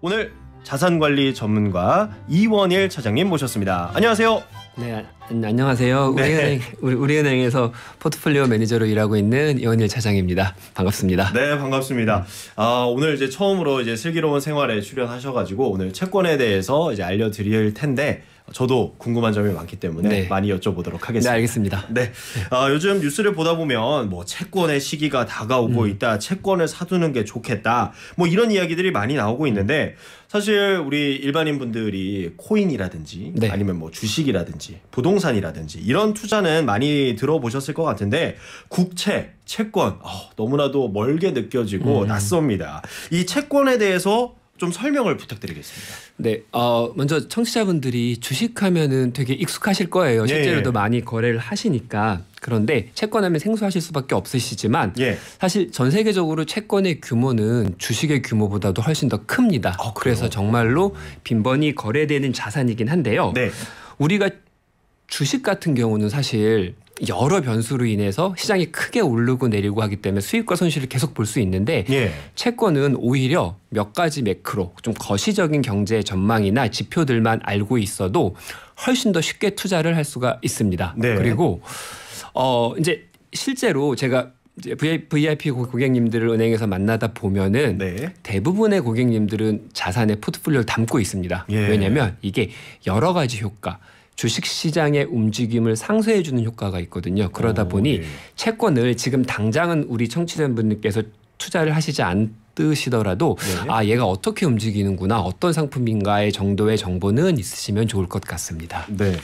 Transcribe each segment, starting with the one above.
오늘 자산관리 전문가 이원일 차장님 모셨습니다. 안녕하세요. 네, 안녕하세요. 네. 우리은행에서 포트폴리오 매니저로 일하고 있는 이원일 차장입니다. 반갑습니다. 네, 반갑습니다. 오늘 이제 처음으로 이제 슬기로운 생활에 출연하셔가지고 오늘 채권에 대해서 이제 알려드릴 텐데 저도 궁금한 점이 많기 때문에 네. 많이 여쭤보도록 하겠습니다. 네, 알겠습니다. 네, 요즘 뉴스를 보다 보면 뭐 채권의 시기가 다가오고 있다, 채권을 사두는 게 좋겠다, 뭐 이런 이야기들이 많이 나오고 있는데 사실 우리 일반인 분들이 코인이라든지 네. 아니면 뭐 주식이라든지 부동산이라든지 이런 투자는 많이 들어보셨을 것 같은데 국채, 채권 너무나도 멀게 느껴지고 낯섭니다. 이 채권에 대해서 좀 설명을 부탁드리겠습니다. 네, 먼저 청취자분들이 주식하면은 되게 익숙하실 거예요. 실제로도 많이 거래를 하시니까. 그런데 채권하면 생소하실 수밖에 없으시지만 사실 전 세계적으로 채권의 규모는 주식의 규모보다도 훨씬 더 큽니다. 그래서 정말로 빈번히 거래되는 자산이긴 한데요. 네. 우리가 주식 같은 경우는 사실 여러 변수로 인해서 시장이 크게 오르고 내리고 하기 때문에 수익과 손실을 계속 볼 수 있는데 채권은 오히려 몇 가지 매크로 좀 거시적인 경제 전망이나 지표들만 알고 있어도 훨씬 더 쉽게 투자를 할 수가 있습니다. 네. 그리고 이제 실제로 제가 이제 VIP 고객님들을 은행에서 만나다 보면은 대부분의 고객님들은 자산의 포트폴리오를 담고 있습니다. 왜냐하면 이게 여러 가지 효과, 주식시장의 움직임을 상쇄해 주는 효과가 있거든요. 그러다 보니 채권을 지금 당장은 우리 청취자분들께서 투자를 하시지 않으시더라도 얘가 어떻게 움직이는구나, 어떤 상품인가의 정도의 정보는 있으시면 좋을 것 같습니다. 네.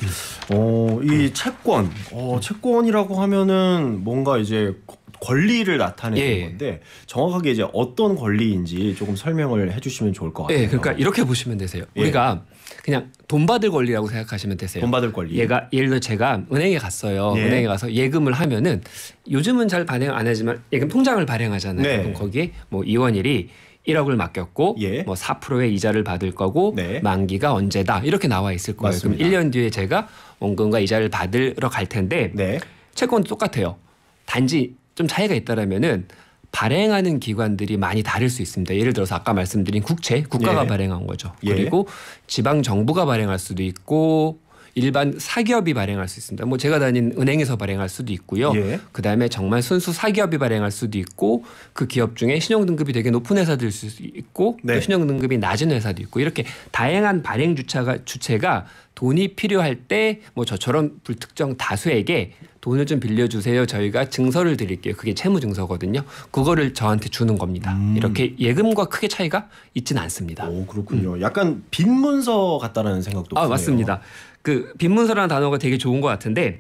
이 채권, 채권이라고 하면은 뭔가 이제 권리를 나타내는 건데 정확하게 이제 어떤 권리인지 조금 설명을 해주시면 좋을 것 같아요. 그러니까 이렇게 보시면 되세요. 우리가 그냥 돈 받을 권리라고 생각하시면 되세요. 돈 받을 권리. 예를 들어 제가 은행에 갔어요. 은행에 가서 예금을 하면은 요즘은 잘 발행 안 하지만 예금 통장을 발행하잖아요. 그럼 거기에 뭐 이원일이 1억을 맡겼고 뭐 4%의 이자를 받을 거고 만기가 언제다 이렇게 나와 있을 거예요. 맞습니다. 그럼 1년 뒤에 제가 원금과 이자를 받으러 갈 텐데 채권도 똑같아요. 단지 좀 차이가 있다라면은 발행하는 기관들이 많이 다를 수 있습니다. 예를 들어서 아까 말씀드린 국채, 국가가 발행한 거죠. 그리고 지방 정부가 발행할 수도 있고 일반 사기업이 발행할 수 있습니다. 뭐 제가 다닌 은행에서 발행할 수도 있고요. 그다음에 정말 순수 사기업이 발행할 수도 있고 그 기업 중에 신용 등급이 되게 높은 회사들 수 있고 또 신용 등급이 낮은 회사도 있고 이렇게 다양한 발행 주체가 돈이 필요할 때 뭐 저처럼 불특정 다수에게 돈을 좀 빌려주세요. 저희가 증서를 드릴게요. 그게 채무증서거든요. 그거를 저한테 주는 겁니다. 이렇게 예금과 크게 차이가 있지는 않습니다. 오, 그렇군요. 약간 빈문서 같다는 생각도 드네요. 맞습니다. 그 빈문서라는 단어가 되게 좋은 것 같은데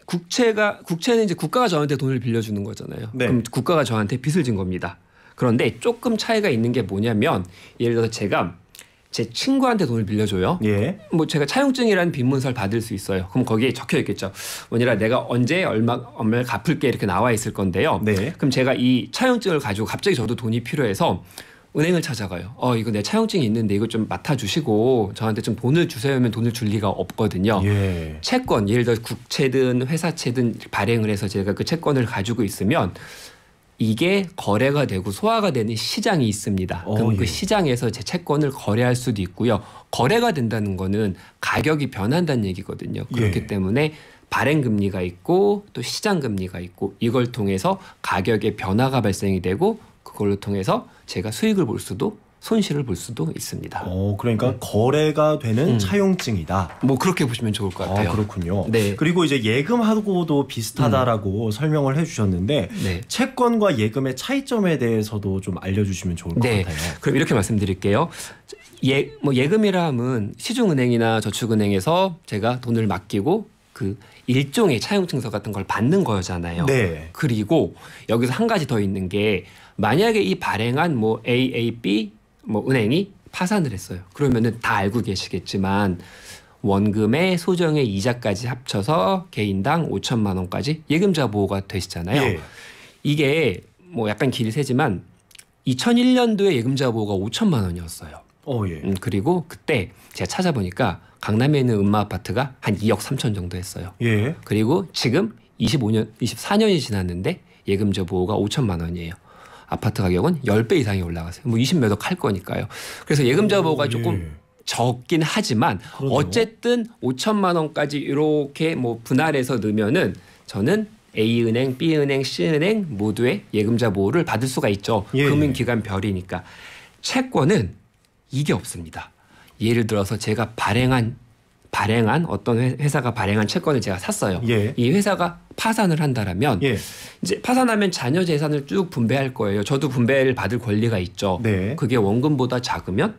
국채는 이제 국가가 저한테 돈을 빌려주는 거잖아요. 그럼 국가가 저한테 빚을 진 겁니다. 그런데 조금 차이가 있는 게 뭐냐면 예를 들어서 제가 제 친구한테 돈을 빌려줘요. 뭐 제가 차용증이라는 빈문서를 받을 수 있어요. 그럼 거기에 적혀 있겠죠. 원이라 내가 언제 얼마를 갚을게 이렇게 나와 있을 건데요. 그럼 제가 이 차용증을 가지고 갑자기 저도 돈이 필요해서 은행을 찾아가요. 이거 내 차용증이 있는데 이거 좀 맡아주시고 저한테 좀 돈을 주세요 하면 돈을 줄 리가 없거든요. 채권, 예를 들어 국채든 회사채든 발행을 해서 제가 그 채권을 가지고 있으면 이게 거래가 되고 소화가 되는 시장이 있습니다. 그럼 그 시장에서 제 채권을 거래할 수도 있고요. 거래가 된다는 거는 가격이 변한다는 얘기거든요. 그렇기 때문에 발행금리가 있고 또 시장금리가 있고 이걸 통해서 가격의 변화가 발생이 되고 그걸로 통해서 제가 수익을 볼 수도 손실을 볼 수도 있습니다. 그러니까 거래가 되는 차용증이다. 뭐 그렇게 보시면 좋을 것 같아요. 그렇군요. 그리고 이제 예금하고도 비슷하다라고 설명을 해주셨는데 채권과 예금의 차이점에 대해서도 좀 알려주시면 좋을 것 같아요. 그럼 이렇게 말씀드릴게요. 예금이라 하면 시중은행이나 저축은행에서 제가 돈을 맡기고 그 일종의 차용증서 같은 걸 받는 거잖아요. 그리고 여기서 한 가지 더 있는 게 만약에 이 발행한 뭐 AAB 은행이 파산을 했어요. 그러면은 다 알고 계시겠지만 원금의 소정의 이자까지 합쳐서 개인당 5천만 원까지 예금자 보호가 되시잖아요. 이게 뭐 약간 길이 세지만 2001년도에 예금자 보호가 5천만 원이었어요. 그리고 그때 제가 찾아보니까 강남에 있는 음마 아파트가 한 2억 3천 정도 했어요. 그리고 지금 24년이 지났는데 예금자 보호가 5천만 원이에요. 아파트 가격은 10배 이상이 올라갔어요. 뭐 20몇 억 할 거니까요. 그래서 예금자 보호가 조금 적긴 하지만 그러네요. 어쨌든 5천만 원까지 이렇게 뭐 분할해서 넣으면은 저는 A은행, B은행, C은행 모두의 예금자 보호를 받을 수가 있죠. 금융기관 별이니까. 채권은 이게 없습니다. 예를 들어서 제가 발행한 어떤 회사가 발행한 채권을 제가 샀어요. 이 회사가 파산을 한다라면 이제 파산하면 자녀 재산을 쭉 분배할 거예요. 저도 분배를 받을 권리가 있죠. 그게 원금보다 작으면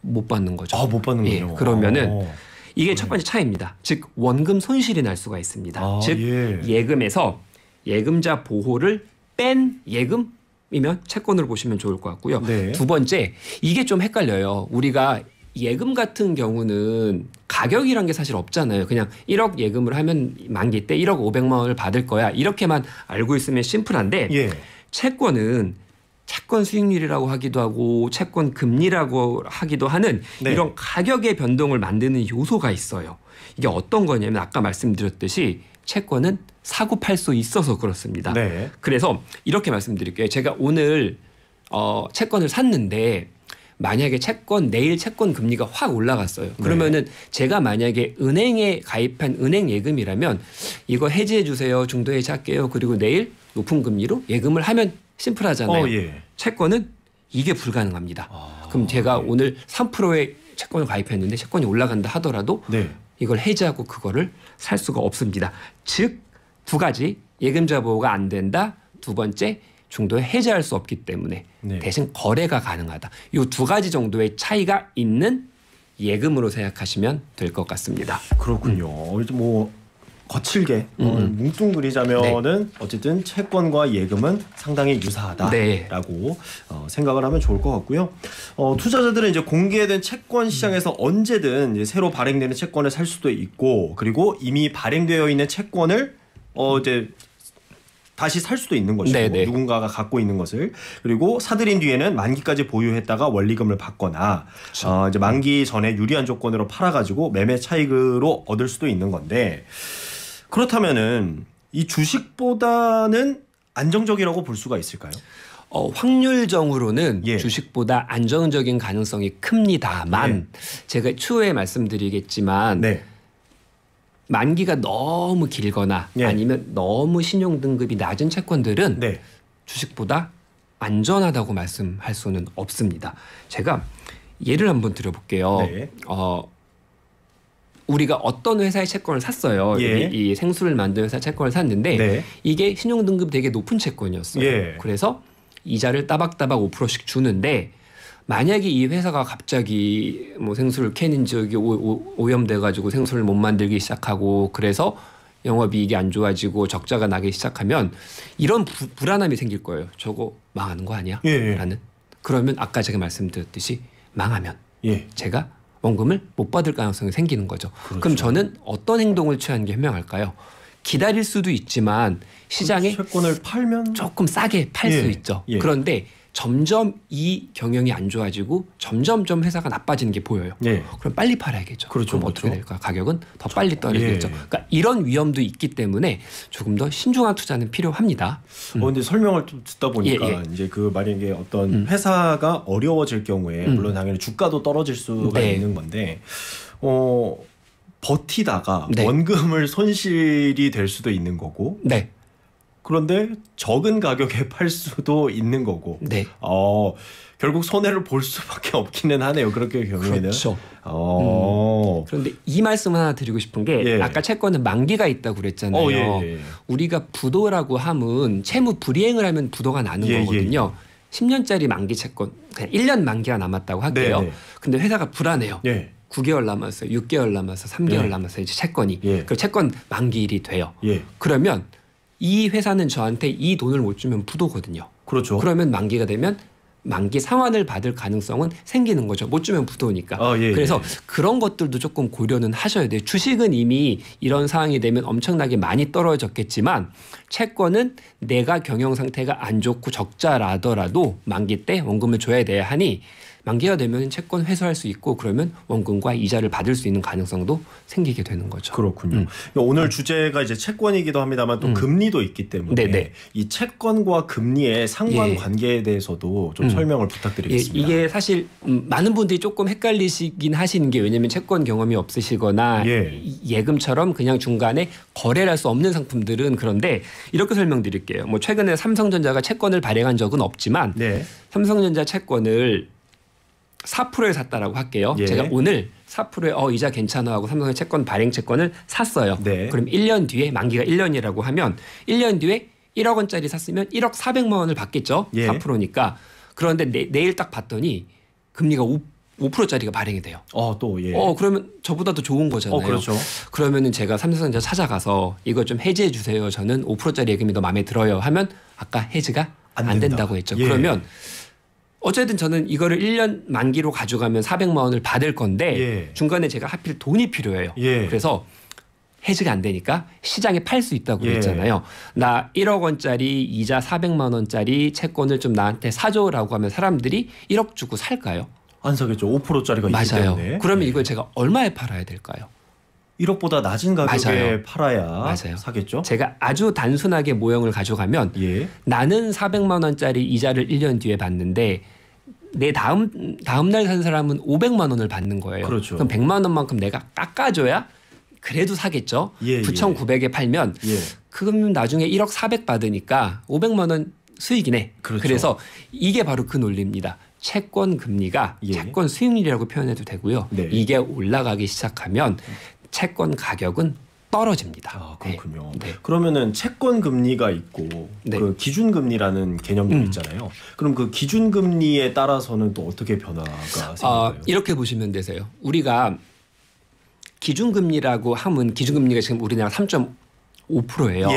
못 받는 거죠. 못 받는군요. 그러면은 이게 첫 번째 차이입니다. 즉 원금 손실이 날 수가 있습니다. 즉 예금에서 예금자 보호를 뺀 예금이면 채권으로 보시면 좋을 것 같고요. 두 번째 이게 좀 헷갈려요. 우리가 예금 같은 경우는 가격이란 게 사실 없잖아요. 그냥 1억 예금을 하면 만기 때 1억 500만 원을 받을 거야. 이렇게만 알고 있으면 심플한데 채권은 채권 수익률이라고 하기도 하고 채권 금리라고 하기도 하는 이런 가격의 변동을 만드는 요소가 있어요. 이게 어떤 거냐면 아까 말씀드렸듯이 채권은 사고 팔 수 있어서 그렇습니다. 그래서 이렇게 말씀드릴게요. 제가 오늘 채권을 샀는데 만약에 내일 채권 금리가 확 올라갔어요. 그러면은 제가 만약에 은행에 가입한 은행 예금이라면 이거 해지해 주세요. 중도 해지할게요. 그리고 내일 높은 금리로 예금을 하면 심플하잖아요. 채권은 이게 불가능합니다. 그럼 제가 오늘 3%의 채권을 가입했는데 채권이 올라간다 하더라도 이걸 해지하고 그거를 살 수가 없습니다. 즉 두 가지 예금자 보호가 안 된다. 두 번째 중도에 해지할 수 없기 때문에 대신 거래가 가능하다. 이 두 가지 정도의 차이가 있는 예금으로 생각하시면 될 것 같습니다. 그렇군요. 뭐 거칠게 뭉뚱그리자면은 어쨌든 채권과 예금은 상당히 유사하다라고 생각을 하면 좋을 것 같고요. 투자자들은 이제 공개된 채권 시장에서 언제든 이제 새로 발행되는 채권을 살 수도 있고, 그리고 이미 발행되어 있는 채권을 이제 다시 살 수도 있는 것이고 누군가가 갖고 있는 것을, 그리고 사들인 뒤에는 만기까지 보유했다가 원리금을 받거나 이제 만기 전에 유리한 조건으로 팔아가지고 매매 차익으로 얻을 수도 있는 건데, 그렇다면은 이 주식보다는 안정적이라고 볼 수가 있을까요? 확률적으로는 주식보다 안정적인 가능성이 큽니다만 제가 추후에 말씀드리겠지만 만기가 너무 길거나 아니면 너무 신용 등급이 낮은 채권들은 주식보다 안전하다고 말씀할 수는 없습니다. 제가 예를 한번 드려볼게요. 우리가 어떤 회사의 채권을 샀어요. 이 생수를 만든 회사 채권을 샀는데 이게 신용 등급 되게 높은 채권이었어요. 그래서 이자를 따박따박 5%씩 주는데 만약에 이 회사가 갑자기 뭐 생수를 캐는지 여기 오염돼 가지고 생수를 못 만들기 시작하고 그래서 영업이익이 안 좋아지고 적자가 나기 시작하면 이런 불안함이 생길 거예요. 저거 망하는 거 아니야? 라는. 그러면 아까 제가 말씀드렸듯이 망하면 제가 원금을 못 받을 가능성이 생기는 거죠. 그럼 저는 어떤 행동을 취하는 게 현명할까요? 기다릴 수도 있지만 시장에 채권을 팔면 조금 싸게 팔 수 있죠. 그런데 점점 이 경영이 안 좋아지고 점점점 회사가 나빠지는 게 보여요. 그럼 빨리 팔아야겠죠. 그럼 어떻게 될까요? 가격은 더 빨리 떨어지겠죠. 그러니까 이런 위험도 있기 때문에 조금 더 신중한 투자는 필요합니다. 근데 설명을 좀 듣다 보니까 이제 그 만약에 어떤 회사가 어려워질 경우에 물론 당연히 주가도 떨어질 수가 있는 건데 버티다가 원금을 손실이 될 수도 있는 거고 그런데 적은 가격에 팔 수도 있는 거고 결국 손해를 볼 수밖에 없기는 하네요. 그렇게 경우에는. 그렇죠. 그런데 이 말씀 하나 드리고 싶은 게 아까 채권은 만기가 있다고 그랬잖아요. 우리가 부도라고 하면 채무 불이행을 하면 부도가 나는 거거든요. 10년짜리 만기 채권 그냥 1년 만기가 남았다고 할게요. 근데 회사가 불안해요. 9개월 남았어요. 6개월 남았어요. 3개월 남았어요. 이제 채권이. 그 채권 만기일이 돼요. 그러면 이 회사는 저한테 이 돈을 못 주면 부도거든요. 그러면 만기가 되면 만기 상환을 받을 가능성은 생기는 거죠. 못 주면 부도니까. 그래서 그런 것들도 조금 고려는 하셔야 돼요. 주식은 이미 이런 상황이 되면 엄청나게 많이 떨어졌겠지만 채권은 내가 경영 상태가 안 좋고 적자라더라도 만기 때 원금을 줘야 돼야 하니 만기가 되면 채권 회수할 수 있고 그러면 원금과 이자를 받을 수 있는 가능성도 생기게 되는 거죠. 그렇군요. 오늘 주제가 이제 채권이기도 합니다만 또 금리도 있기 때문에 네네. 이 채권과 금리의 상관관계에 대해서도 좀 설명을 부탁드리겠습니다. 이게 사실 많은 분들이 조금 헷갈리시긴 하시는 게 왜냐하면 채권 경험이 없으시거나 예금처럼 그냥 중간에 거래를 할 수 없는 상품들은 그런데 이렇게 설명드릴게요. 뭐 최근에 삼성전자가 채권을 발행한 적은 없지만 삼성전자 채권을 4%에 샀다라고 할게요. 제가 오늘 4%에 이자 괜찮아 하고 삼성의 채권 발행 채권을 샀어요. 그럼 1년 뒤에 만기가 1년이라고 하면 1년 뒤에 1억 원짜리 샀으면 1억 400만 원을 받겠죠. 4%니까. 그런데 내일 딱 봤더니 금리가 5%짜리가 발행이 돼요. 그러면 저보다 더 좋은 거잖아요. 그렇죠. 그러면은 제가 삼성전자 찾아가서 이거 좀 해지해 주세요. 저는 5%짜리 예금이 더 마음에 들어요. 하면 아까 해지가 안 된다고 했죠. 그러면 어쨌든 저는 이거를 1년 만기로 가져가면 400만 원을 받을 건데 중간에 제가 하필 돈이 필요해요. 그래서 해지가 안 되니까 시장에 팔 수 있다고 그랬잖아요. 나 1억 원짜리 이자 400만 원짜리 채권을 좀 나한테 사줘라고 하면 사람들이 1억 주고 살까요? 안 사겠죠. 5%짜리가 있기 때문에. 그러면 이걸 제가 얼마에 팔아야 될까요? 1억보다 낮은 가격에 팔아야 사겠죠. 제가 아주 단순하게 모형을 가져가면 나는 400만 원짜리 이자를 1년 뒤에 받는데 내 다음 날 산 사람은 500만 원을 받는 거예요. 그렇죠. 그럼 100만 원만큼 내가 깎아줘야 그래도 사겠죠. 9,900에 팔면 그러면 나중에 1억 400 받으니까 500만 원 수익이네. 그래서 이게 바로 그 논리입니다. 채권 금리가 채권 수익률이라고 표현해도 되고요. 이게 올라가기 시작하면 채권 가격은 떨어집니다. 그렇군요. 그러면은 채권 금리가 있고 그 기준 금리라는 개념도 있잖아요. 그럼 그 기준 금리에 따라서는 또 어떻게 변화가 생길까요? 이렇게 보시면 되세요. 우리가 기준 금리라고 하면 기준 금리가 지금 우리나라 3.5%예요.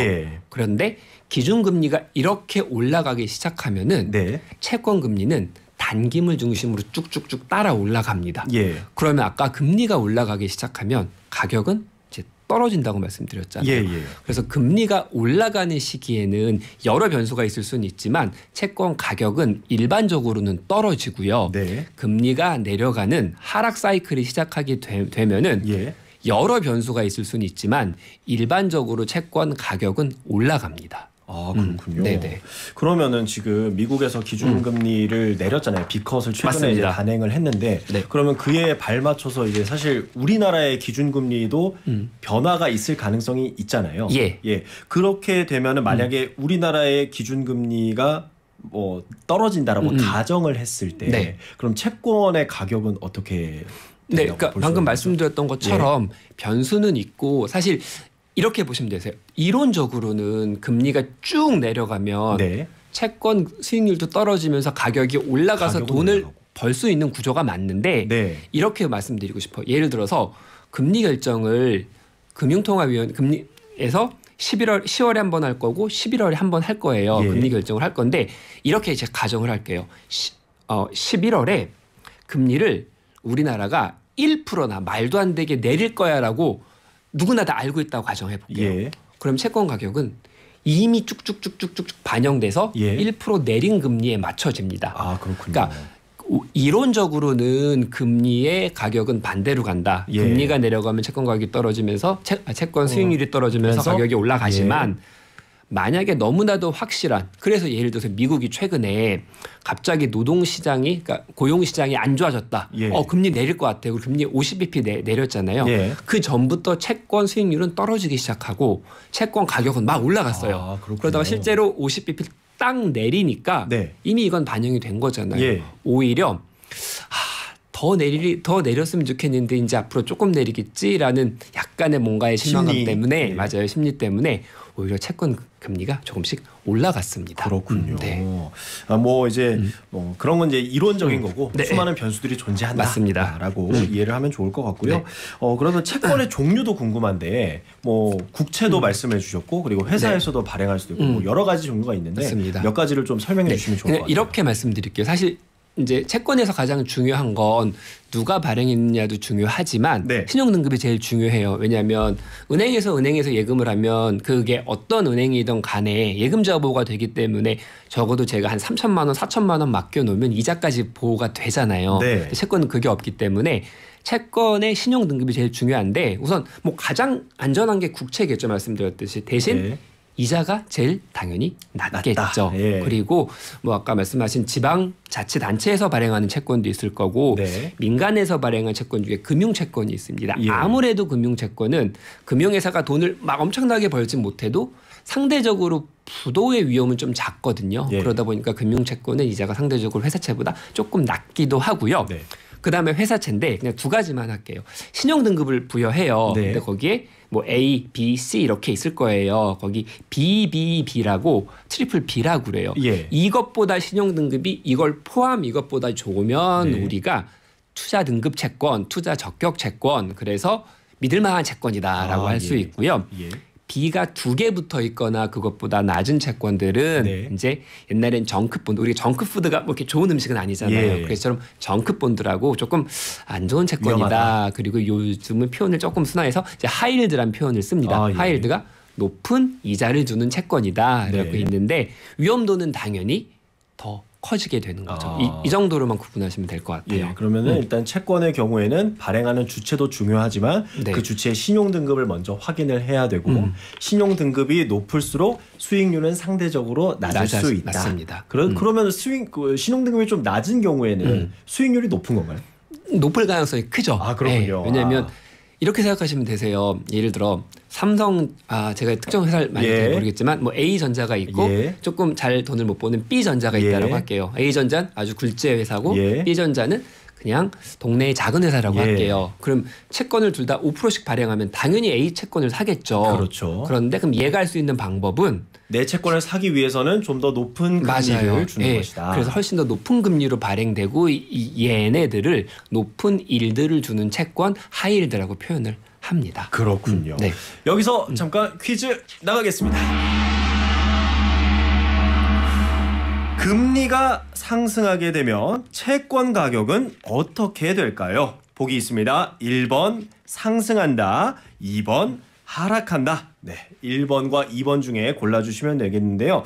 그런데 기준 금리가 이렇게 올라가기 시작하면은 채권 금리는 단기물 중심으로 쭉쭉쭉 따라 올라갑니다. 그러면 아까 금리가 올라가기 시작하면 가격은 이제 떨어진다고 말씀드렸잖아요. 그래서 금리가 올라가는 시기에는 여러 변수가 있을 수는 있지만 채권 가격은 일반적으로는 떨어지고요. 금리가 내려가는 하락 사이클이 시작하게 되면은 여러 변수가 있을 수는 있지만 일반적으로 채권 가격은 올라갑니다. 그렇군요. 그러면은 지금 미국에서 기준금리를 내렸잖아요. B컷을 최근에 이제 단행을 했는데 그러면 그에 발맞춰서 이제 사실 우리나라의 기준금리도 변화가 있을 가능성이 있잖아요. 그렇게 되면은 만약에 우리나라의 기준금리가 뭐 떨어진다라고 가정을 했을 때 그럼 채권의 가격은 어떻게 그러니까 방금 말씀드렸던 것처럼 변수는 있고 사실 이렇게 보시면 되세요. 이론적으로는 금리가 쭉 내려가면 채권 수익률도 떨어지면서 가격이 올라가서 돈을 벌 수 있는 구조가 맞는데 이렇게 말씀드리고 싶어요. 예를 들어서 금리 결정을 금융통화위원 금리에서 10월에 한 번 할 거고 11월에 한 번 할 거예요. 금리 결정을 할 건데 이렇게 제가 가정을 할게요. 11월에 금리를 우리나라가 1%나 말도 안 되게 내릴 거야라고 누구나 다 알고 있다고 가정해 볼게요. 그럼 채권 가격은 이미 쭉쭉쭉쭉쭉 반영돼서 1% 내린 금리에 맞춰집니다. 그렇군요. 그러니까 이론적으로는 금리의 가격은 반대로 간다. 금리가 내려가면 채권 가격이 떨어지면서 채권 수익률이 떨어지면서 가격이 올라가지만 만약에 너무나도 확실한 그래서 예를 들어서 미국이 최근에 갑자기 노동시장이 그러니까 고용시장이 안 좋아졌다. 금리 내릴 것 같아요. 금리 50bp 내렸잖아요. 그 전부터 채권 수익률은 떨어지기 시작하고 채권 가격은 막 올라갔어요. 그러다가 실제로 50bp 딱 내리니까 이미 이건 반영이 된 거잖아요. 오히려 더 내렸으면 좋겠는데 이제 앞으로 조금 내리겠지라는 약간의 뭔가의 실망감 때문에 맞아요. 심리 때문에 오히려 채권 금리가 조금씩 올라갔습니다. 그렇군요. 뭐 이제 뭐 그런 건 이제 이론적인 거고 수많은 변수들이 존재한다라고 이해를 하면 좋을 것 같고요. 그러면 채권의 종류도 궁금한데 뭐 국채도 말씀해 주셨고 그리고 회사에서도 발행할 수도 있고 뭐 여러 가지 종류가 있는데 몇 가지를 좀 설명해 주시면 좋을 것 같아요. 이렇게 말씀드릴게요. 사실 이제 채권에서 가장 중요한 건 누가 발행했느냐도 중요하지만 네. 신용등급이 제일 중요해요. 왜냐하면 은행에서 예금을 하면 그게 어떤 은행이든 간에 예금자 보호가 되기 때문에 적어도 제가 한 3천만 원, 4천만 원 맡겨놓으면 이자까지 보호가 되잖아요. 네. 채권은 그게 없기 때문에 채권의 신용등급이 제일 중요한데 우선 뭐 가장 안전한 게 국채겠죠. 말씀드렸듯이 대신 네. 이자가 제일 당연히 낮겠죠. 예. 그리고 뭐 아까 말씀하신 지방자치단체에서 발행하는 채권도 있을 거고 네. 민간에서 발행한 채권 중에 금융채권이 있습니다. 예. 아무래도 금융채권은 금융회사가 돈을 막 엄청나게 벌진 못해도 상대적으로 부도의 위험은 좀 작거든요. 예. 그러다 보니까 금융채권은 이자가 상대적으로 회사채보다 조금 낮기도 하고요. 네. 그다음에 회사채인데 그냥 두 가지만 할게요. 신용등급을 부여해요. 네. 근데 거기에 뭐 A, B, C 이렇게 있을 거예요. 거기 BBB라고 트리플 B라고 그래요. 예. 이것보다 신용등급이 이걸 포함 이것보다 좋으면 네. 우리가 투자 등급 채권, 투자 적격 채권 그래서 믿을만한 채권이다라고 할 수 있고요. 예. B가 2개 붙어 있거나 그것보다 낮은 채권들은 네. 이제 옛날엔 정크본드, 우리 정크푸드가 뭐 이렇게 좋은 음식은 아니잖아요. 예. 그래서처럼 정크본드라고 조금 안 좋은 채권이다. 위험하다. 그리고 요즘은 표현을 조금 순화해서 이제 하이힐드란 표현을 씁니다. 예. 하이힐드가 높은 이자를 주는 채권이다라고 네. 있는데 위험도는 당연히 더 커지게 되는 거죠. 이 정도로만 구분하시면 될 것 같아요. 예, 그러면은 일단 채권의 경우에는 발행하는 주체도 중요하지만 네. 그 주체의 신용 등급을 먼저 확인을 해야 되고 신용 등급이 높을수록 수익률은 상대적으로 낮을 수 있다. 맞습니다. 그러면 신용 등급이 좀 낮은 경우에는 수익률이 높은 건가요? 높을 가능성이 크죠. 아, 그렇군요. 네, 왜냐하면 이렇게 생각하시면 되세요. 예를 들어 삼성 제가 특정 회사를 많이 예. 모르겠지만 뭐 A전자가 있고 예. 조금 잘 돈을 못 버는 B전자가 있다라고 예. 할게요. A전자는 아주 굴지의 회사고 예. B전자는 그냥 동네의 작은 회사라고 예. 할게요. 그럼 채권을 둘 다 5%씩 발행하면 당연히 A 채권을 사겠죠. 그렇죠. 그런데 그럼 얘가 할 수 있는 방법은 내 채권을 사기 위해서는 좀 더 높은 금리를 주는 예. 것이다. 그래서 훨씬 더 높은 금리로 발행되고 얘네들을 높은 일들을 주는 채권 하이힐드라고 표현을 합니다. 그렇군요. 네. 여기서 잠깐 퀴즈 나가겠습니다. 금리가 상승하게 되면 채권 가격은 어떻게 될까요? 보기 있습니다. 1번 상승한다. 2번 하락한다. 네, 1번과 2번 중에 골라주시면 되겠는데요.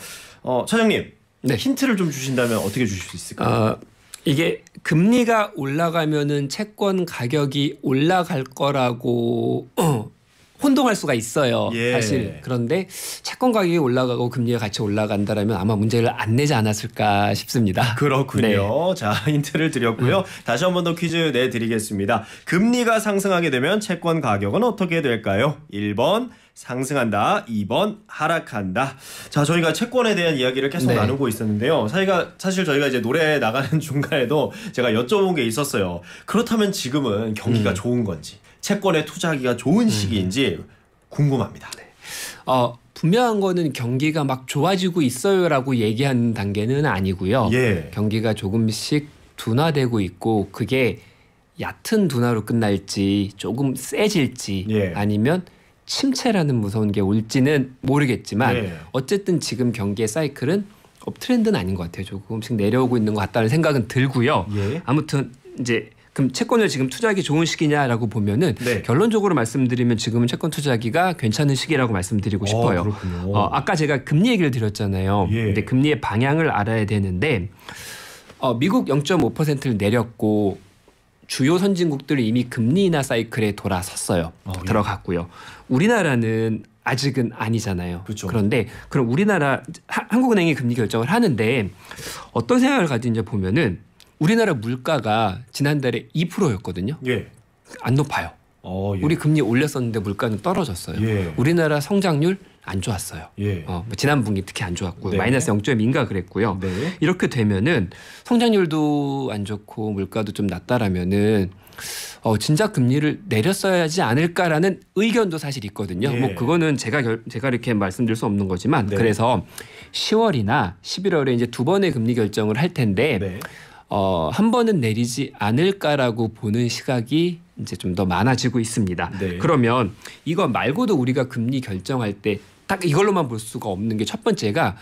차장님, 네. 힌트를 좀 주신다면 어떻게 주실 수 있을까요? 이게 금리가 올라가면은 채권 가격이 올라갈 거라고 혼동할 수가 있어요. 예. 사실. 그런데 채권 가격이 올라가고 금리가 같이 올라간다라면 아마 문제를 안 내지 않았을까 싶습니다. 그렇군요. 네. 자, 힌트를 드렸고요. 다시 한 번 더 퀴즈 내드리겠습니다. 금리가 상승하게 되면 채권 가격은 어떻게 될까요? 1번 상승한다. 2번 하락한다. 자, 저희가 채권에 대한 이야기를 계속 네. 나누고 있었는데요. 사실 저희가 이제 노래 나가는 중간에도 제가 여쭤본 게 있었어요. 그렇다면 지금은 경기가 좋은 건지 채권에 투자하기가 좋은 시기인지 궁금합니다. 네. 분명한 거는 경기가 막 좋아지고 있어요라고 얘기하는 단계는 아니고요. 예. 경기가 조금씩 둔화되고 있고 그게 얕은 둔화로 끝날지 조금 세질지 예. 아니면 침체라는 무서운 게 올지는 모르겠지만 예. 어쨌든 지금 경기의 사이클은 업트렌드는 아닌 것 같아요. 조금씩 내려오고 있는 것 같다는 생각은 들고요. 예. 아무튼 이제 그럼 채권을 지금 투자하기 좋은 시기냐라고 보면은 네. 결론적으로 말씀드리면 지금은 채권 투자하기가 괜찮은 시기라고 말씀드리고 싶어요. 그렇군요. 아까 제가 금리 얘기를 드렸잖아요. 예. 근데 금리의 방향을 알아야 되는데 미국 0.5%를 내렸고 주요 선진국들은 이미 금리 인하 사이클에 돌아섰어요. 예. 들어갔고요. 우리나라는 아직은 아니잖아요. 그렇죠. 그런데 그럼 우리나라 한국은행이 금리 결정을 하는데 어떤 생각을 가지는지 보면은 우리나라 물가가 지난달에 2%였거든요. 예. 안 높아요. 예. 우리 금리 올렸었는데 물가는 떨어졌어요. 예. 우리나라 성장률 안 좋았어요. 예. 지난 분기 특히 안 좋았고요. 네. 마이너스 0.2인가 그랬고요. 네. 이렇게 되면은 성장률도 안 좋고 물가도 좀 낮다라면은 진작 금리를 내렸어야 하지 않을까라는 의견도 사실 있거든요. 예. 뭐 그거는 제가 이렇게 말씀드릴 수 없는 거지만 네. 그래서 10월이나 11월에 이제 두 번의 금리 결정을 할 텐데 네. 한 번은 내리지 않을까라고 보는 시각이 이제 좀 더 많아지고 있습니다. 네. 그러면 이거 말고도 우리가 금리 결정할 때 딱 이걸로만 볼 수가 없는 게 첫 번째가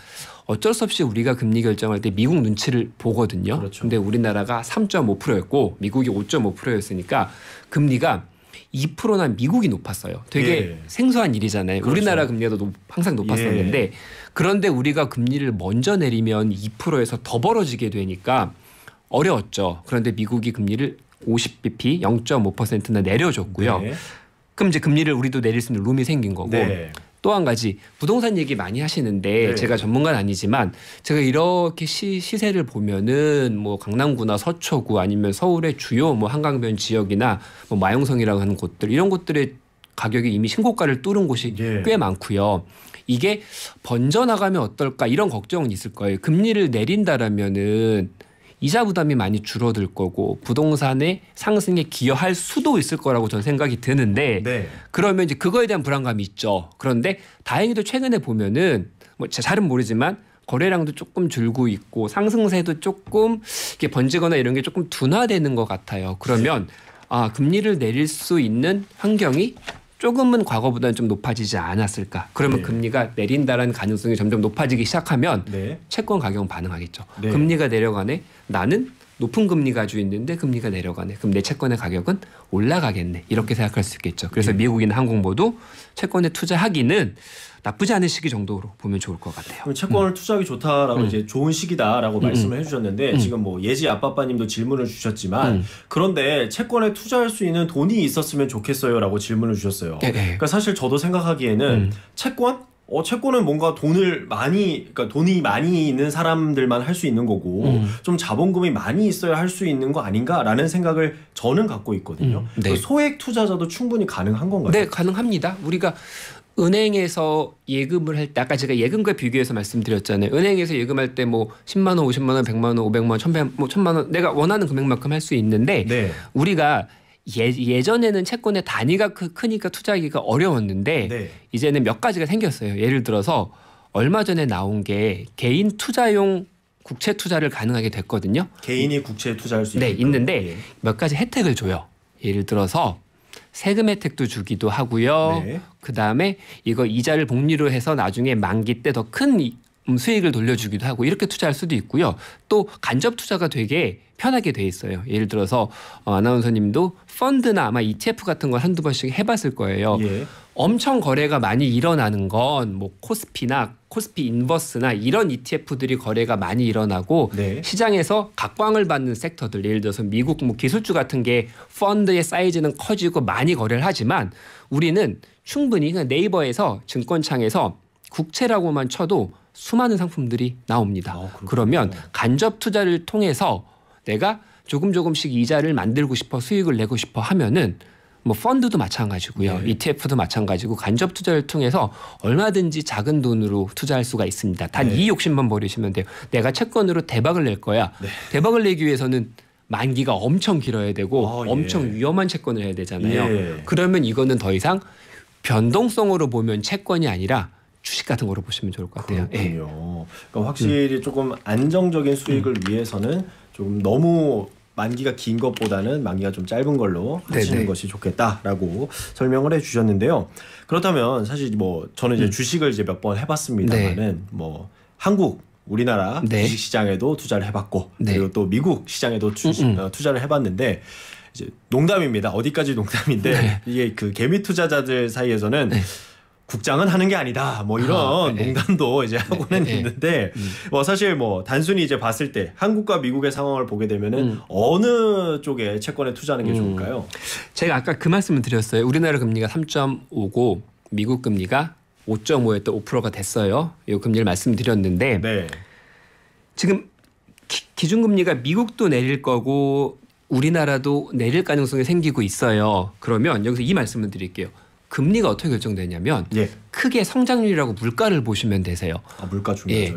어쩔 수 없이 우리가 금리 결정할 때 미국 눈치를 보거든요. 그렇죠. 근데 우리나라가 3.5%였고 미국이 5.5%였으니까 금리가 2%나 미국이 높았어요. 되게 생소한 일이잖아요. 그렇죠. 우리나라 금리가 항상 높았었는데 그런데 우리가 금리를 먼저 내리면 2%에서 더 벌어지게 되니까 어려웠죠. 그런데 미국이 금리를 50bp 0.5%나 내려줬고요. 그럼 이제 금리를 우리도 내릴 수 있는 룸이 생긴 거고 또 한 가지 부동산 얘기 많이 하시는데 제가 전문가는 아니지만 제가 이렇게 시세를 보면은 뭐 강남구나 서초구 아니면 서울의 주요 뭐 한강변 지역이나 뭐 마용성이라고 하는 곳들 이런 곳들의 가격이 이미 신고가를 뚫은 곳이 꽤 많고요. 이게 번져나가면 어떨까 이런 걱정은 있을 거예요. 금리를 내린다라면은 이자 부담이 많이 줄어들 거고 부동산의 상승에 기여할 수도 있을 거라고 저는 생각이 드는데 그러면 이제 그거에 대한 불안감이 있죠. 그런데 다행히도 최근에 보면은 뭐 잘은 모르지만 거래량도 조금 줄고 있고 상승세도 조금 이렇게 번지거나 이런 게 조금 둔화되는 것 같아요. 그러면 금리를 내릴 수 있는 환경이 조금은 과거보다는 좀 높아지지 않았을까. 그러면 금리가 내린다는 가능성이 점점 높아지기 시작하면 채권 가격은 반응하겠죠. 금리가 내려가네. 나는 높은 금리 가지고 있는데 금리가 내려가네. 그럼 내 채권의 가격은 올라가겠네. 이렇게 생각할 수 있겠죠. 그래서 미국이나 한국 모두 채권에 투자하기는 나쁘지 않은 시기 정도로 보면 좋을 것 같아요. 그럼 채권을 투자하기 좋다라고 이제 좋은 시기다라고 말씀을 해주셨는데 지금 뭐 예지 아빠님도 질문을 주셨지만 그런데 채권에 투자할 수 있는 돈이 있었으면 좋겠어요라고 질문을 주셨어요. 그러니까 사실 저도 생각하기에는 채권은 뭔가 돈이 많이 있는 사람들만 할 수 있는 거고 좀 자본금이 많이 있어야 할 수 있는 거 아닌가라는 생각을 저는 갖고 있거든요. 소액 투자자도 충분히 가능한 건가요? 네, 가능합니다. 우리가 은행에서 예금을 할 때 아까 제가 예금과 비교해서 말씀드렸잖아요. 은행에서 예금할 때 뭐 10만 원, 50만 원, 100만 원, 500만 원, 1000만 원 내가 원하는 금액만큼 할 수 있는데 우리가 예전에는 채권의 단위가 크니까 투자하기가 어려웠는데 이제는 몇 가지가 생겼어요. 예를 들어서 얼마 전에 나온 게 개인 투자용 국채 투자를 가능하게 됐거든요. 개인이 국채 투자할 수 있는데 몇 가지 혜택을 줘요. 예를 들어서 세금 혜택도 주기도 하고요. 그다음에 이거 이자를 복리로 해서 나중에 만기 때 더 큰 수익을 돌려주기도 하고 이렇게 투자할 수도 있고요. 또 간접 투자가 되게 편하게 돼 있어요. 예를 들어서 아나운서님도 펀드나 아마 ETF 같은 걸 한두 번씩 해봤을 거예요. 엄청 거래가 많이 일어나는 건 뭐 코스피 인버스나 이런 ETF들이 거래가 많이 일어나고 시장에서 각광을 받는 섹터들 예를 들어서 미국 뭐 기술주 같은 게 펀드의 사이즈는 커지고 많이 거래를 하지만 우리는 충분히 네이버에서 증권창에서 국채라고만 쳐도 수많은 상품들이 나옵니다. 그러면 간접 투자를 통해서 내가 조금씩 이자를 만들고 싶어 수익을 내고 싶어 하면은 뭐 펀드도 마찬가지고요. ETF도 마찬가지고 간접 투자를 통해서 얼마든지 작은 돈으로 투자할 수가 있습니다. 단 이 욕심만 버리시면 돼요. 내가 채권으로 대박을 낼 거야. 대박을 내기 위해서는 만기가 엄청 길어야 되고 엄청 위험한 채권을 해야 되잖아요. 그러면 이거는 더 이상 변동성으로 보면 채권이 아니라 주식 같은 거로 보시면 좋을 것 같아요. 그렇군요. 그러니까 확실히 조금 안정적인 수익을 위해서는 좀 너무 만기가 긴 것보다는 만기가 좀 짧은 걸로 하시는 것이 좋겠다라고 설명을 해주셨는데요. 그렇다면 사실 뭐 저는 이제 주식을 이제 몇 번 해봤습니다만은 뭐 우리나라 주식 시장에도 투자를 해봤고 그리고 또 미국 시장에도 투자를 해봤는데 이제 농담입니다. 어디까지 농담인데 이게 그 개미 투자자들 사이에서는 국장은 하는 게 아니다. 뭐 이런 농담도 이제 하고는 있는데 사실 뭐 단순히 이제 봤을 때 한국과 미국의 상황을 보게 되면은 어느 쪽에 채권에 투자하는 게 좋을까요? 제가 아까 그 말씀을 드렸어요. 우리나라 금리가 3.5고 미국 금리가 5.5였던 5%가 됐어요. 이 금리를 말씀드렸는데 지금 기준금리가 미국도 내릴 거고 우리나라도 내릴 가능성이 생기고 있어요. 그러면 여기서 이 말씀을 드릴게요. 금리가 어떻게 결정되냐면 크게 성장률이라고 물가를 보시면 되세요. 물가 중요하죠.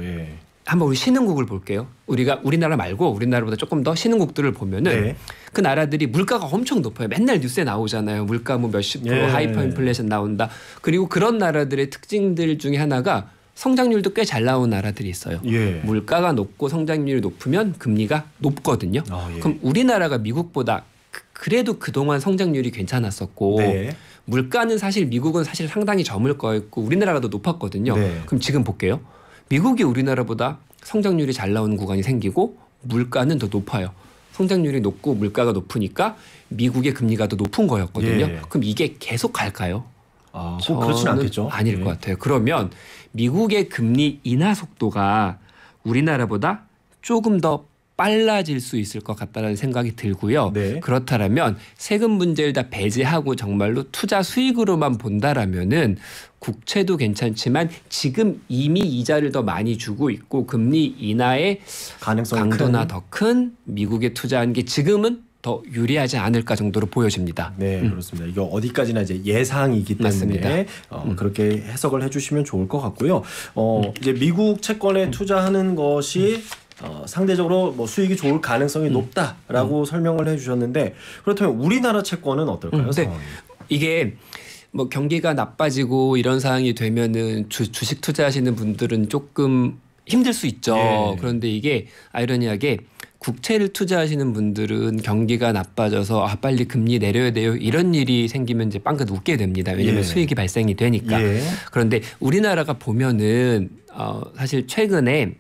한번 우리 신흥국을 볼게요. 우리나라 말고 우리나라보다 조금 더 신흥국들을 보면은 그 나라들이 물가가 엄청 높아요. 맨날 뉴스에 나오잖아요. 물가 뭐 몇십 프로 하이퍼 인플레이션 나온다. 그리고 그런 나라들의 특징들 중에 하나가 성장률도 꽤 잘 나온 나라들이 있어요. 물가가 높고 성장률이 높으면 금리가 높거든요. 그럼 우리나라가 미국보다 그래도 그동안 성장률이 괜찮았었고 네. 물가는 사실 미국은 사실 상당히 저물 거였고 우리나라가 더 높았거든요. 네. 그럼 지금 볼게요. 미국이 우리나라보다 성장률이 잘 나오는 구간이 생기고 물가는 더 높아요. 성장률이 높고 물가가 높으니까 미국의 금리가 더 높은 거였거든요. 예. 그럼 이게 계속 갈까요? 꼭 그렇진 않겠죠. 아닐 것 같아요. 그러면 미국의 금리 인하 속도가 우리나라보다 조금 더 빨라질 수 있을 것 같다는 생각이 들고요. 네. 그렇다면 세금 문제를 다 배제하고 정말로 투자 수익으로만 본다라면은 국채도 괜찮지만 지금 이미 이자를 더 많이 주고 있고 금리 인하의 강도나 더 큰 미국에 투자한 게 지금은 더 유리하지 않을까 정도로 보여집니다. 네, 그렇습니다. 이거 어디까지나 이제 예상이기 때문에 그렇게 해석을 해주시면 좋을 것 같고요. 이제 미국 채권에 투자하는 것이 상대적으로 뭐 수익이 좋을 가능성이 높다라고 설명을 해주셨는데 그렇다면 우리나라 채권은 어떨까요? 네. 이게 뭐 경기가 나빠지고 이런 상황이 되면은 주식 투자하시는 분들은 조금 힘들 수 있죠. 예. 그런데 이게 아이러니하게 국채를 투자하시는 분들은 경기가 나빠져서 빨리 금리 내려야 돼요. 이런 일이 생기면 이제 빵긋 웃게 됩니다. 왜냐하면 수익이 발생이 되니까. 그런데 우리나라가 보면은 사실 최근에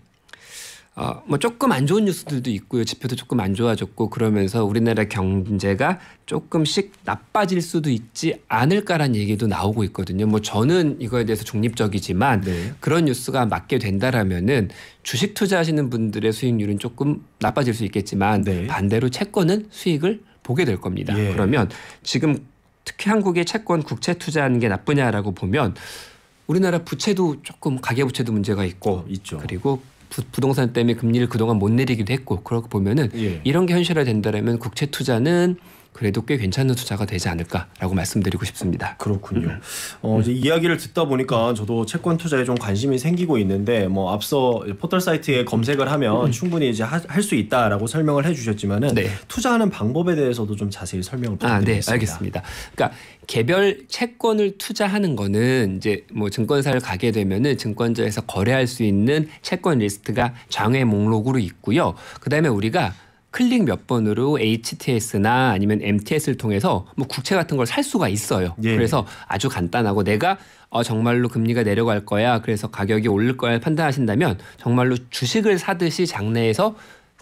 뭐 조금 안 좋은 뉴스들도 있고요. 지표도 조금 안 좋아졌고 그러면서 우리나라 경제가 조금씩 나빠질 수도 있지 않을까라는 얘기도 나오고 있거든요. 뭐 저는 이거에 대해서 중립적이지만 그런 뉴스가 맞게 된다라면은 주식 투자하시는 분들의 수익률은 조금 나빠질 수 있겠지만 반대로 채권은 수익을 보게 될 겁니다. 그러면 지금 특히 한국의 채권 국채 투자하는 게 나쁘냐라고 보면 우리나라 부채도 조금 가계부채도 문제가 있고 있죠. 그리고 부동산 때문에 금리를 그동안 못 내리기도 했고 그렇게 보면은 이런 게 현실화 된다면 국채 투자는 그래도 꽤 괜찮은 투자가 되지 않을까라고 말씀드리고 싶습니다. 그렇군요. 이제 이야기를 듣다 보니까 저도 채권 투자에 좀 관심이 생기고 있는데 뭐 앞서 포털 사이트에 검색을 하면 충분히 이제 할 수 있다라고 설명을 해주셨지만은 투자하는 방법에 대해서도 좀 자세히 설명을 부탁드리겠습니다. 네, 알겠습니다. 그러니까 개별 채권을 투자하는 거는 이제 뭐 증권사를 가게 되면은 증권사에서 거래할 수 있는 채권 리스트가 장외 목록으로 있고요. 그다음에 우리가 클릭 몇 번으로 HTS나 아니면 MTS를 통해서 뭐 국채 같은 걸 살 수가 있어요. 그래서 아주 간단하고 내가 정말로 금리가 내려갈 거야. 그래서 가격이 오를 거야 판단하신다면 정말로 주식을 사듯이 장내에서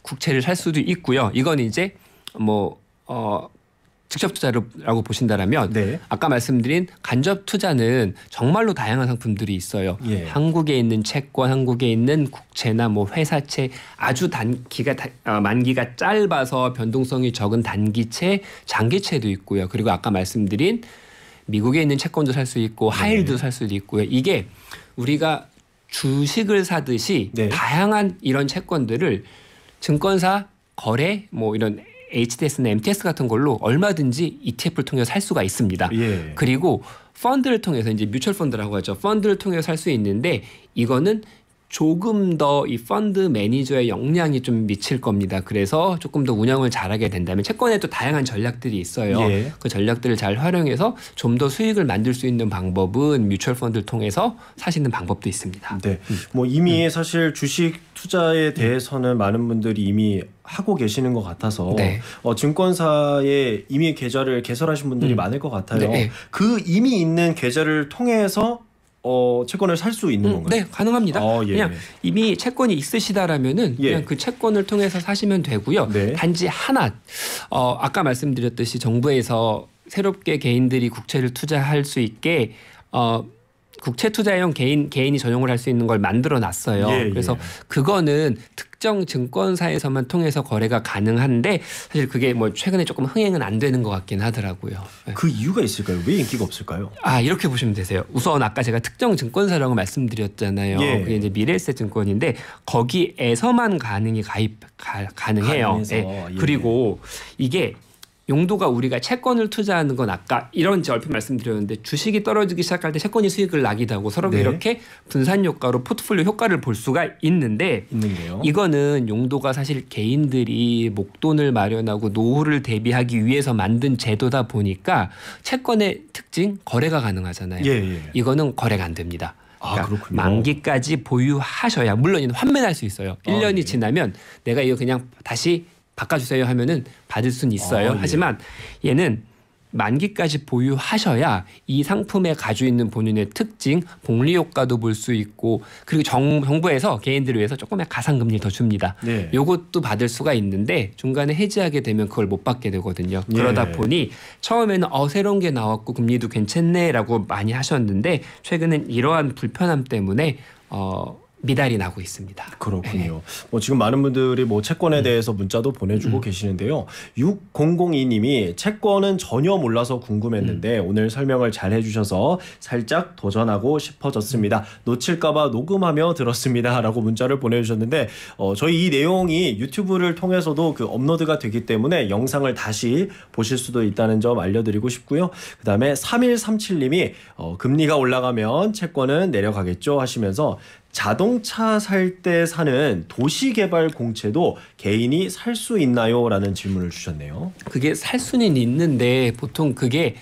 국채를 살 수도 있고요. 이건 이제 뭐 직접 투자라고 보신다라면 아까 말씀드린 간접 투자는 정말로 다양한 상품들이 있어요. 한국에 있는 채권, 한국에 있는 국채나 뭐 회사채, 아주 만기가 짧아서 변동성이 적은 단기채, 장기채도 있고요. 그리고 아까 말씀드린 미국에 있는 채권도 살 수 있고 하이힐드도 살 수도 있고요. 이게 우리가 주식을 사듯이 다양한 이런 채권들을 증권사 거래 뭐 이런 HTS나 MTS 같은 걸로 얼마든지 ETF를 통해서 살 수가 있습니다. 그리고 펀드를 통해서 이제 뮤추얼 펀드라고 하죠. 펀드를 통해서 살 수 있는데 이거는 조금 더 이 펀드 매니저의 역량이 좀 미칠 겁니다. 그래서 조금 더 운영을 잘하게 된다면 채권에도 다양한 전략들이 있어요. 그 전략들을 잘 활용해서 좀 더 수익을 만들 수 있는 방법은 뮤추얼 펀드를 통해서 사시는 방법도 있습니다. 네, 뭐 이미 사실 주식 투자에 대해서는 많은 분들이 이미 하고 계시는 것 같아서 증권사에 이미 계좌를 개설하신 분들이 많을 것 같아요. 그 이미 있는 계좌를 통해서 채권을 살 수 있는 건가요? 네, 가능합니다. 그냥 이미 채권이 있으시다라면은 그냥 그 채권을 통해서 사시면 되고요. 단지 하나, 아까 말씀드렸듯이 정부에서 새롭게 개인들이 국채를 투자할 수 있게 국채 투자용 개인이 전용을 할 수 있는 걸 만들어 놨어요. 그래서 그거는 특정 증권사에서만 통해서 거래가 가능한데 사실 그게 뭐 최근에 조금 흥행은 안 되는 것 같긴 하더라고요. 그 이유가 있을까요? 왜 인기가 없을까요? 이렇게 보시면 되세요. 우선 아까 제가 특정 증권사라고 말씀드렸잖아요. 그게 이제 미래에셋증권인데 거기에서만 가능해요. 그리고 이게 용도가 우리가 채권을 투자하는 건 아까 이런 얼핏 말씀드렸는데 주식이 떨어지기 시작할 때 채권이 수익을 나기도 하고 서로 이렇게 분산 효과로 포트폴리오 효과를 볼 수가 있는데요. 이거는 용도가 사실 개인들이 목돈을 마련하고 노후를 대비하기 위해서 만든 제도다 보니까 채권의 특징 거래가 가능하잖아요. 이거는 거래가 안 됩니다. 그러니까 만기까지 보유하셔야 물론 환매할 수 있어요. 1년이 지나면 내가 이거 그냥 다시 바꿔주세요 하면은 받을 수는 있어요. 예. 하지만 얘는 만기까지 보유하셔야 이 상품에 가지고 있는 본인의 특징, 복리 효과도 볼 수 있고 그리고 정부에서 개인들을 위해서 조금의 가상금리를 더 줍니다. 네. 요것도 받을 수가 있는데 중간에 해지하게 되면 그걸 못 받게 되거든요. 예. 그러다 보니 처음에는 새로운 게 나왔고 금리도 괜찮네라고 많이 하셨는데 최근엔 이러한 불편함 때문에 미달이 나고 있습니다. 그렇군요. 네. 뭐 지금 많은 분들이 뭐 채권에 대해서 문자도 보내주고 계시는데요. 6002님이 채권은 전혀 몰라서 궁금했는데 오늘 설명을 잘 해주셔서 살짝 도전하고 싶어졌습니다. 놓칠까봐 녹음하며 들었습니다라고 문자를 보내주셨는데 저희 이 내용이 유튜브를 통해서도 그 업로드가 되기 때문에 영상을 다시 보실 수도 있다는 점 알려드리고 싶고요. 그다음에 3137님이 금리가 올라가면 채권은 내려가겠죠 하시면서 자동차 살 때 사는 도시개발 공채도 개인이 살 수 있나요? 라는 질문을 주셨네요. 그게 살 수는 있는데 보통 그게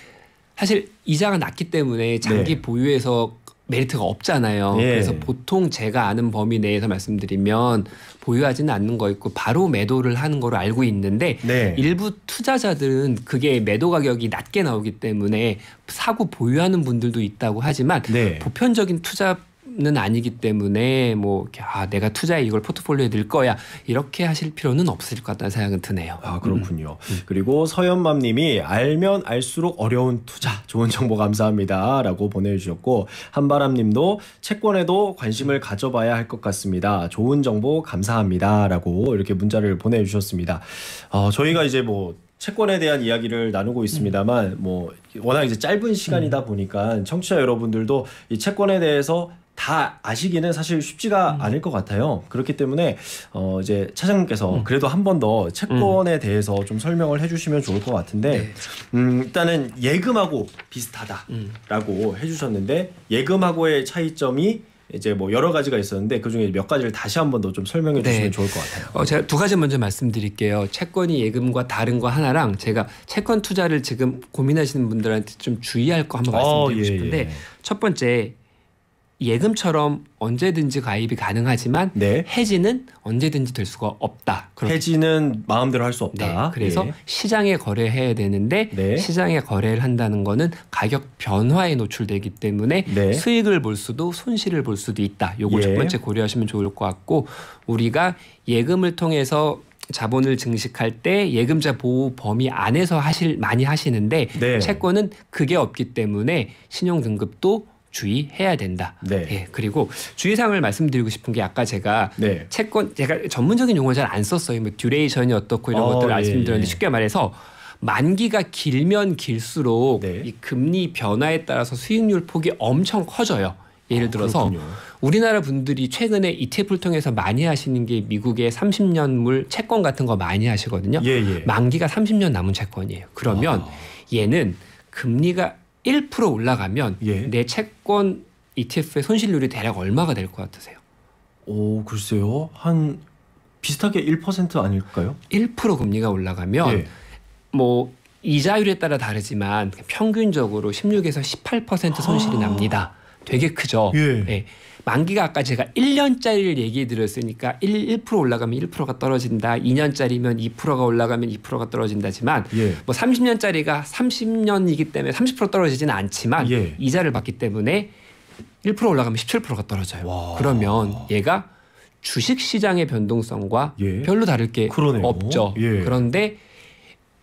사실 이자가 낮기 때문에 장기 보유해서 메리트가 없잖아요. 그래서 보통 제가 아는 범위 내에서 말씀드리면 보유하지는 않는 거 있고 바로 매도를 하는 거로 알고 있는데 일부 투자자들은 그게 매도 가격이 낮게 나오기 때문에 사고 보유하는 분들도 있다고 하지만 보편적인 투자는 아니기 때문에 뭐 내가 투자에 이걸 포트폴리오에 넣을 거야 이렇게 하실 필요는 없을 것 같다는 생각은 드네요. 아 그렇군요. 그리고 서연맘님이 알면 알수록 어려운 투자 좋은 정보 감사합니다 라고 보내주셨고 한바람님도 채권에도 관심을 가져봐야 할 것 같습니다. 좋은 정보 감사합니다 라고 이렇게 문자를 보내주셨습니다. 저희가 이제 뭐 채권에 대한 이야기를 나누고 있습니다만 뭐 워낙 이제 짧은 시간이다 보니까 청취자 여러분들도 이 채권에 대해서 다 아시기는 사실 쉽지가 않을 것 같아요. 그렇기 때문에 이제 차장님께서 그래도 한 번 더 채권에 대해서 좀 설명을 해주시면 좋을 것 같은데 일단은 예금하고 비슷하다라고 해주셨는데 예금하고의 차이점이 이제 뭐 여러 가지가 있었는데 그 중에 몇 가지를 다시 한 번 더 좀 설명해 주시면 좋을 것 같아요. 제가 두 가지 먼저 말씀드릴게요. 채권이 예금과 다른 거 하나랑 제가 채권 투자를 지금 고민하시는 분들한테 좀 주의할 거 한번 말씀드리고 싶은데 첫 번째 예금처럼 언제든지 가입이 가능하지만 해지는 언제든지 될 수가 없다. 해지는 마음대로 할 수 없다. 그래서 시장에 거래해야 되는데 시장에 거래를 한다는 거는 가격 변화에 노출되기 때문에 수익을 볼 수도 손실을 볼 수도 있다. 요거 첫 번째 고려하시면 좋을 것 같고 우리가 예금을 통해서 자본을 증식할 때 예금자 보호 범위 안에서 많이 하시는데 채권은 그게 없기 때문에 신용등급도 주의해야 된다. 그리고 주의사항을 말씀드리고 싶은 게 아까 제가 채권 제가 전문적인 용어를 잘 안 썼어요. 뭐 듀레이션이 어떻고 이런 것들을 말씀드렸는데 쉽게 말해서 만기가 길면 길수록 이 금리 변화에 따라서 수익률 폭이 엄청 커져요. 예를 들어서 우리나라 분들이 최근에 ETF를 통해서 많이 하시는 게 미국의 30년물 채권 같은 거 많이 하시거든요. 만기가 30년 남은 채권이에요. 그러면 얘는 금리가 1% 올라가면 내 채권 ETF의 손실률이 대략 얼마가 될 것 같으세요? 글쎄요. 한 비슷하게 1% 아닐까요? 1% 금리가 올라가면 뭐 이자율에 따라 다르지만 평균적으로 16에서 18% 손실이 납니다. 되게 크죠. 만기가 아까 제가 1년짜리를 얘기해 드렸으니까 1% 올라가면 1%가 떨어진다. 2년짜리면 2%가 올라가면 2%가 떨어진다지만 뭐 30년짜리가 30년이기 때문에 30% 떨어지지는 않지만 이자를 받기 때문에 1% 올라가면 17%가 떨어져요. 그러면 얘가 주식시장의 변동성과 별로 다를 게 없죠. 그런데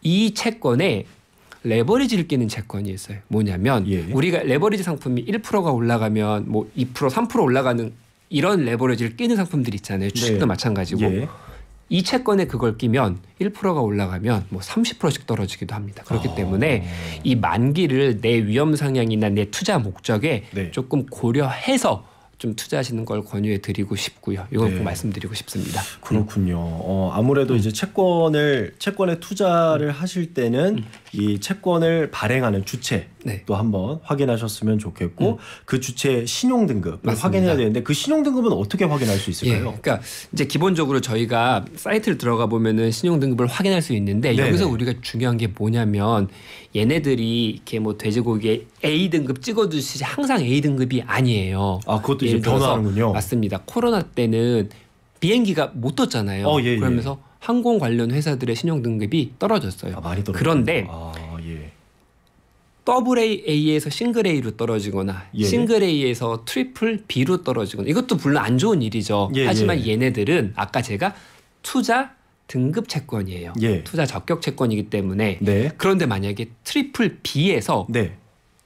이 채권에 레버리지를 끼는 채권이 있어요. 뭐냐면 우리가 레버리지 상품이 1%가 올라가면 뭐 2%, 3% 올라가는 이런 레버리지를 끼는 상품들 있잖아요. 주식도 마찬가지고 이 채권에 그걸 끼면 1%가 올라가면 뭐 30%씩 떨어지기도 합니다. 그렇기 때문에 이 만기를 내 위험 상향이나 내 투자 목적에 조금 고려해서 좀 투자하시는 걸 권유해 드리고 싶고요. 이걸 꼭 말씀드리고 싶습니다. 그렇군요. 아무래도 이제 채권에 투자를 하실 때는 이 채권을 발행하는 주체 또 한번 확인하셨으면 좋겠고 그 주체의 신용 등급을 확인해야 되는데 그 신용 등급은 어떻게 확인할 수 있을까요? 그러니까 이제 기본적으로 저희가 사이트를 들어가 보면은 신용 등급을 확인할 수 있는데 여기서 우리가 중요한 게 뭐냐면 얘네들이 이렇게 뭐 돼지고기에 A 등급 찍어두시지 항상 A 등급이 아니에요. 그것도 이제 변화하는군요. 맞습니다. 코로나 때는 비행기가 못 떴잖아요. 그러면서 항공 관련 회사들의 신용 등급이 떨어졌어요. 많이 떨어졌어요. 그런데 예. AA에서 싱글 A로 떨어지거나 예. 싱글 A에서 트리플 B로 떨어지거나 이것도 물론 안 좋은 일이죠. 예. 하지만 얘네들은 아까 제가 투자 등급 채권이에요. 예. 투자 적격 채권이기 때문에 네. 그런데 만약에 트리플 B에서 네.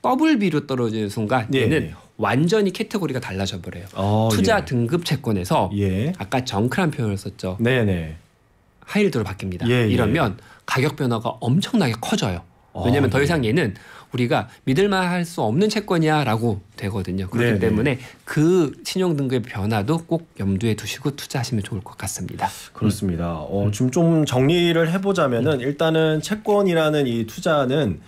더블 B로 떨어지는 순간 얘는 완전히 카테고리가 달라져 버려요. 투자 등급 채권에서 아까 정크란 표현을 썼죠. 네네. 하이힐드로 바뀝니다. 이러면 가격 변화가 엄청나게 커져요. 왜냐하면 더 이상 얘는 우리가 믿을만 할 수 없는 채권이야라고 되거든요. 그렇기 때문에 그 신용 등급의 변화도 꼭 염두에 두시고 투자하시면 좋을 것 같습니다. 그렇습니다. 지금 좀 정리를 해보자면은 일단은 채권이라는 이 투자는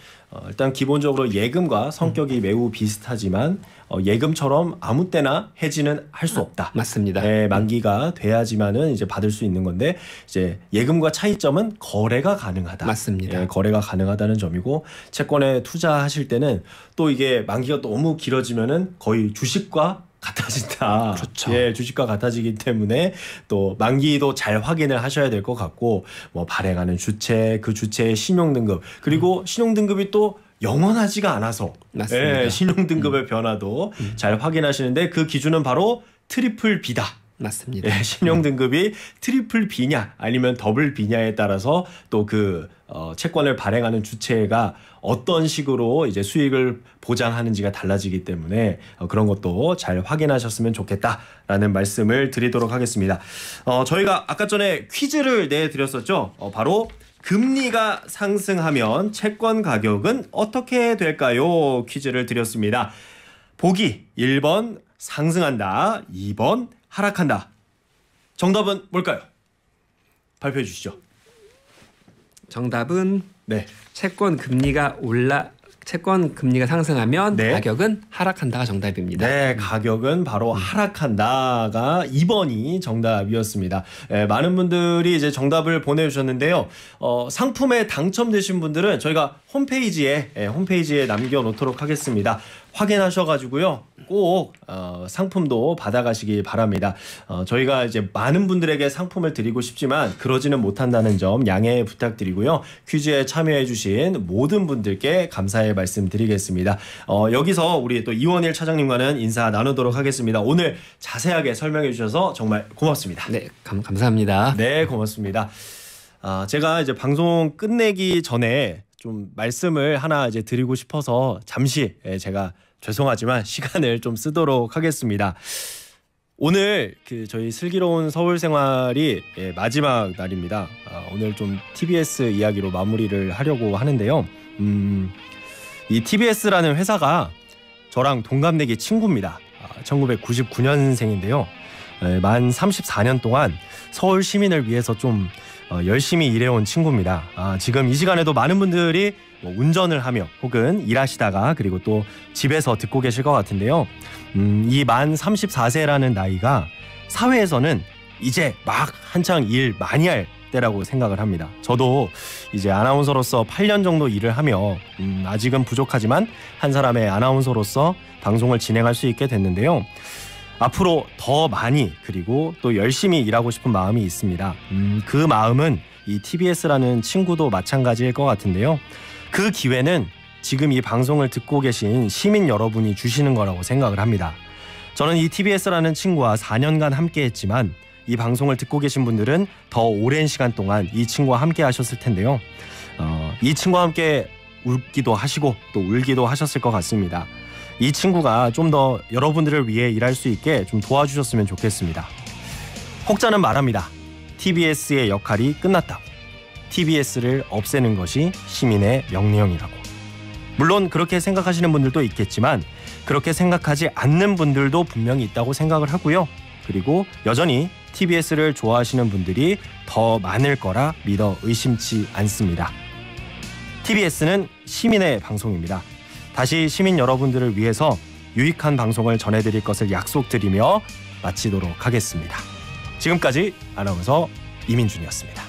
일단 기본적으로 예금과 성격이 매우 비슷하지만 예금처럼 아무 때나 해지는 할 수 없다. 맞습니다. 만기가 돼야지만은 이제 받을 수 있는 건데 이제 예금과 차이점은 거래가 가능하다. 맞습니다. 거래가 가능하다는 점이고 채권에 투자하실 때는 또 이게 만기가 너무 길어지면은 거의 주식과 같아진다. 그렇죠. 주식과 같아지기 때문에 또 만기도 잘 확인을 하셔야 될 것 같고 뭐 발행하는 주체, 그 주체의 신용 등급 그리고 신용 등급이 또 영원하지가 않아서 신용 등급의 변화도 잘 확인하시는데 그 기준은 바로 트리플 B다. 맞습니다. 신용 등급이 트리플 B냐 아니면 더블 B냐에 따라서 또 그 채권을 발행하는 주체가 어떤 식으로 이제 수익을 보장하는지가 달라지기 때문에 그런 것도 잘 확인하셨으면 좋겠다라는 말씀을 드리도록 하겠습니다. 저희가 아까 전에 퀴즈를 내드렸었죠. 바로 금리가 상승하면 채권 가격은 어떻게 될까요? 퀴즈를 드렸습니다. 보기 1번 상승한다, 2번 하락한다. 정답은 뭘까요? 발표해 주시죠. 정답은 채권 금리가 상승하면 가격은 하락한다가 정답입니다. 가격은 바로 하락한다가 2번이 정답이었습니다. 많은 분들이 이제 정답을 보내주셨는데요. 상품에 당첨되신 분들은 저희가 홈페이지에 남겨놓도록 하겠습니다. 확인하셔가지고요. 꼭 상품도 받아가시기 바랍니다. 저희가 이제 많은 분들에게 상품을 드리고 싶지만 그러지는 못한다는 점 양해 부탁드리고요. 퀴즈에 참여해주신 모든 분들께 감사의 말씀 드리겠습니다. 여기서 우리 또 이원일 차장님과는 인사 나누도록 하겠습니다. 오늘 자세하게 설명해 주셔서 정말 고맙습니다. 네, 감사합니다. 네, 고맙습니다. 제가 이제 방송 끝내기 전에 좀 말씀을 하나 이제 드리고 싶어서 잠시 제가 죄송하지만 시간을 좀 쓰도록 하겠습니다. 오늘 저희 슬기로운 서울 생활이 마지막 날입니다. 오늘 좀 TBS 이야기로 마무리를 하려고 하는데요. 이 TBS라는 회사가 저랑 동갑내기 친구입니다. 1999년생인데요. 만 34년 동안 서울 시민을 위해서 좀 열심히 일해온 친구입니다. 지금 이 시간에도 많은 분들이 운전을 하며 혹은 일하시다가 그리고 또 집에서 듣고 계실 것 같은데요. 이 만 34세라는 나이가 사회에서는 이제 막 한창 일 많이 할 때라고 생각을 합니다. 저도 이제 아나운서로서 8년 정도 일을 하며 아직은 부족하지만 한 사람의 아나운서로서 방송을 진행할 수 있게 됐는데요. 앞으로 더 많이 그리고 또 열심히 일하고 싶은 마음이 있습니다. 그 마음은 이 TBS라는 친구도 마찬가지일 것 같은데요. 그 기회는 지금 이 방송을 듣고 계신 시민 여러분이 주시는 거라고 생각을 합니다. 저는 이 TBS라는 친구와 4년간 함께했지만 이 방송을 듣고 계신 분들은 더 오랜 시간 동안 이 친구와 함께 하셨을 텐데요. 이 친구와 함께 웃기도 하시고 또 울기도 하셨을 것 같습니다. 이 친구가 좀 더 여러분들을 위해 일할 수 있게 좀 도와주셨으면 좋겠습니다. 혹자는 말합니다. TBS의 역할이 끝났다고. TBS를 없애는 것이 시민의 명령이라고. 물론 그렇게 생각하시는 분들도 있겠지만 그렇게 생각하지 않는 분들도 분명히 있다고 생각을 하고요. 그리고 여전히 TBS를 좋아하시는 분들이 더 많을 거라 믿어 의심치 않습니다. TBS는 시민의 방송입니다. 다시 시민 여러분들을 위해서 유익한 방송을 전해드릴 것을 약속드리며 마치도록 하겠습니다. 지금까지 아나운서 이민준이었습니다.